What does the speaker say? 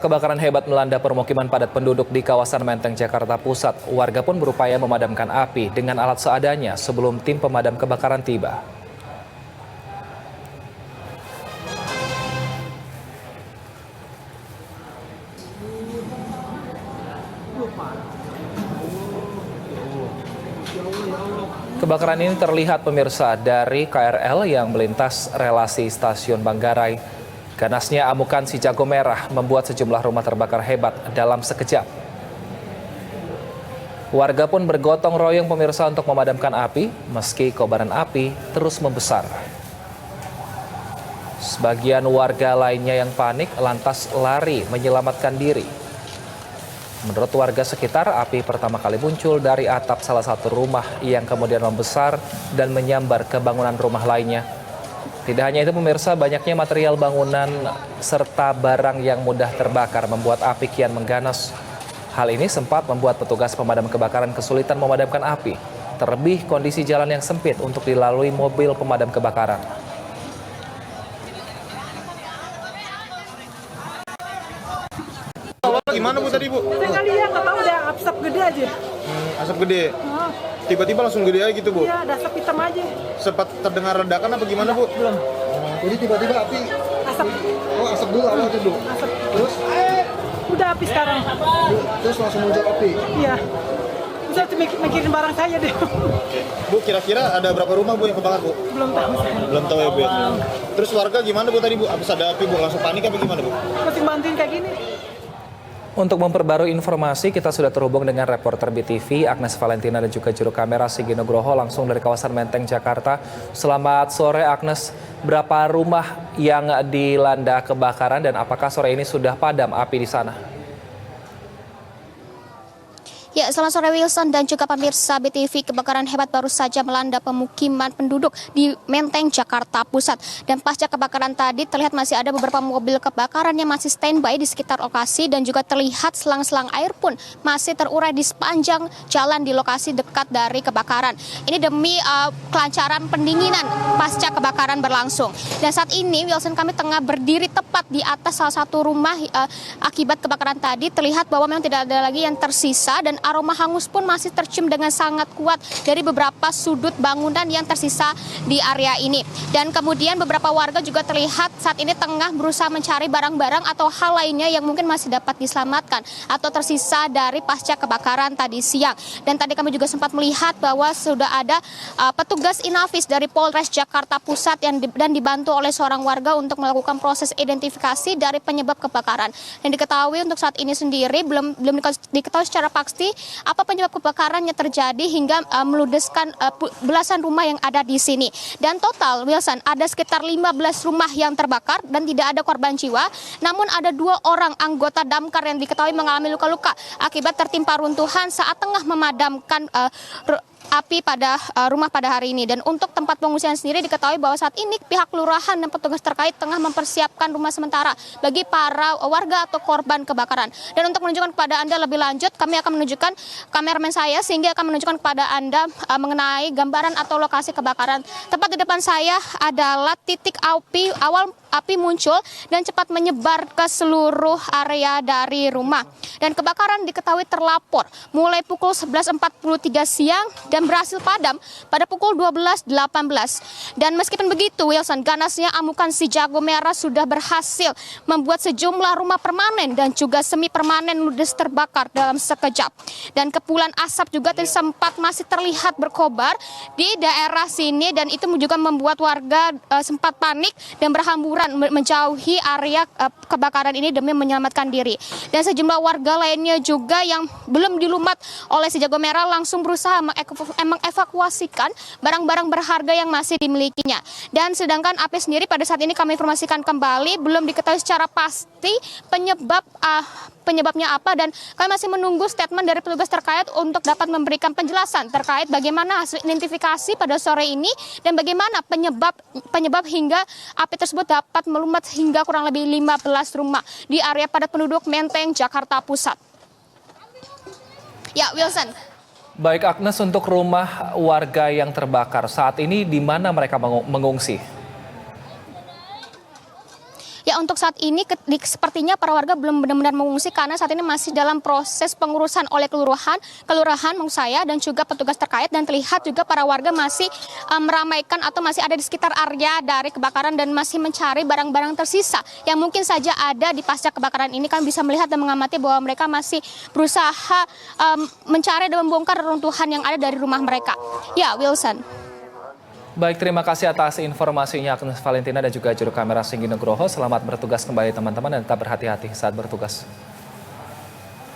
Kebakaran hebat melanda permukiman padat penduduk di kawasan Menteng, Jakarta Pusat. Warga pun berupaya memadamkan api dengan alat seadanya sebelum tim pemadam kebakaran tiba. Kebakaran ini terlihat pemirsa dari KRL yang melintas relasi stasiun Manggarai. Ganasnya amukan si jago merah membuat sejumlah rumah terbakar hebat dalam sekejap. Warga pun bergotong royong pemirsa untuk memadamkan api meski kobaran api terus membesar. Sebagian warga lainnya yang panik lantas lari menyelamatkan diri. Menurut warga sekitar, api pertama kali muncul dari atap salah satu rumah yang kemudian membesar dan menyambar ke bangunan rumah lainnya. Tidak hanya itu pemirsa, banyaknya material bangunan serta barang yang mudah terbakar membuat api kian mengganas. Hal ini sempat membuat petugas pemadam kebakaran kesulitan memadamkan api. Terlebih kondisi jalan yang sempit untuk dilalui mobil pemadam kebakaran. Gimana Bu tadi Bu? Saya lihat, nggak tahu udah asap gede aja. Asap gede? Tiba-tiba langsung gede aja gitu Bu? Iya, ada asap hitam aja. Sempat terdengar ledakan apa gimana Bu? Belum. Jadi tiba-tiba api? Asap. Oh asap dulu awal dulu? Asap. Terus? Udah api sekarang. Terus langsung muncul api? Iya. Bisa mikirin barang saya deh. Bu kira-kira ada berapa rumah Bu yang kebakar Bu? Belum tahu saya. Belum tahu ya Bu? Terus warga gimana Bu tadi Bu? Habis ada api Bu langsung panik apa gimana Bu? Masih bantuin kayak gini. Untuk memperbarui informasi, kita sudah terhubung dengan reporter BTV Agnes Valentina dan juga juru kamera Sigi Nugroho langsung dari kawasan Menteng, Jakarta. Selamat sore Agnes, berapa rumah yang dilanda kebakaran dan apakah sore ini sudah padam api di sana? Ya, selamat sore Wilson dan juga pemirsa BTV. Kebakaran hebat baru saja melanda pemukiman penduduk di Menteng, Jakarta Pusat. Dan pasca kebakaran tadi terlihat masih ada beberapa mobil kebakaran yang masih standby di sekitar lokasi dan juga terlihat selang-selang air pun masih terurai di sepanjang jalan di lokasi dekat dari kebakaran. Ini demi kelancaran pendinginan pasca kebakaran berlangsung. Dan saat ini Wilson, kami tengah berdiri tepat di atas salah satu rumah akibat kebakaran tadi. Terlihat bahwa memang tidak ada lagi yang tersisa dan aroma hangus pun masih tercium dengan sangat kuat dari beberapa sudut bangunan yang tersisa di area ini. Dan kemudian beberapa warga juga terlihat saat ini tengah berusaha mencari barang-barang atau hal lainnya yang mungkin masih dapat diselamatkan atau tersisa dari pasca kebakaran tadi siang. Dan tadi kami juga sempat melihat bahwa sudah ada petugas Inafis dari Polres Jakarta Pusat dan dibantu oleh seorang warga untuk melakukan proses identifikasi dari penyebab kebakaran. Dan diketahui untuk saat ini sendiri belum diketahui secara pasti apa penyebab kebakaran yang terjadi hingga meludeskan belasan rumah yang ada di sini. Dan total Wilson, ada sekitar 15 rumah yang terbakar dan tidak ada korban jiwa. Namun ada 2 orang anggota damkar yang diketahui mengalami luka-luka akibat tertimpa runtuhan saat tengah memadamkan api pada rumah pada hari ini. Dan untuk tempat pengungsian sendiri diketahui bahwa saat ini pihak kelurahan dan petugas terkait tengah mempersiapkan rumah sementara bagi para warga atau korban kebakaran. Dan untuk menunjukkan kepada Anda lebih lanjut, kami akan menunjukkan kameramen saya sehingga akan menunjukkan kepada Anda mengenai gambaran atau lokasi kebakaran. Tepat di depan saya adalah titik awal api muncul dan cepat menyebar ke seluruh area dari rumah. Dan kebakaran diketahui terlapor mulai pukul 11.43 siang dan berhasil padam pada pukul 12.18. Dan meskipun begitu, Wilson, ganasnya amukan si jago merah sudah berhasil membuat sejumlah rumah permanen dan juga semi permanen ludes terbakar dalam sekejap. Dan kepulan asap juga sempat masih terlihat berkobar di daerah sini dan itu juga membuat warga sempat panik dan berhamburan menjauhi area kebakaran ini demi menyelamatkan diri. Dan sejumlah warga lainnya juga yang belum dilumat oleh si jago merah langsung berusaha mengevakuasikan barang-barang berharga yang masih dimilikinya. Dan sedangkan api sendiri pada saat ini kami informasikan kembali belum diketahui secara pasti penyebabnya apa dan kami masih menunggu statement dari petugas terkait untuk dapat memberikan penjelasan terkait bagaimana hasil identifikasi pada sore ini dan bagaimana penyebab hingga api tersebut dapat melumat hingga kurang lebih 15 rumah di area padat penduduk Menteng, Jakarta Pusat. Ya, Wilson. Baik Agnes, untuk rumah warga yang terbakar saat ini di mana mereka mengungsi? Ya, untuk saat ini sepertinya para warga belum benar-benar mengungsi karena saat ini masih dalam proses pengurusan oleh kelurahan maksud saya, dan juga petugas terkait, dan terlihat juga para warga masih meramaikan atau masih ada di sekitar area dari kebakaran dan masih mencari barang-barang tersisa yang mungkin saja ada di pasca kebakaran ini. Kan bisa melihat dan mengamati bahwa mereka masih berusaha mencari dan membongkar reruntuhan yang ada dari rumah mereka. Ya, Wilson. Baik, terima kasih atas informasinya Agnes Valentina dan juga juru kamera Singgi Nugroho. Selamat bertugas kembali teman-teman dan tetap berhati-hati saat bertugas.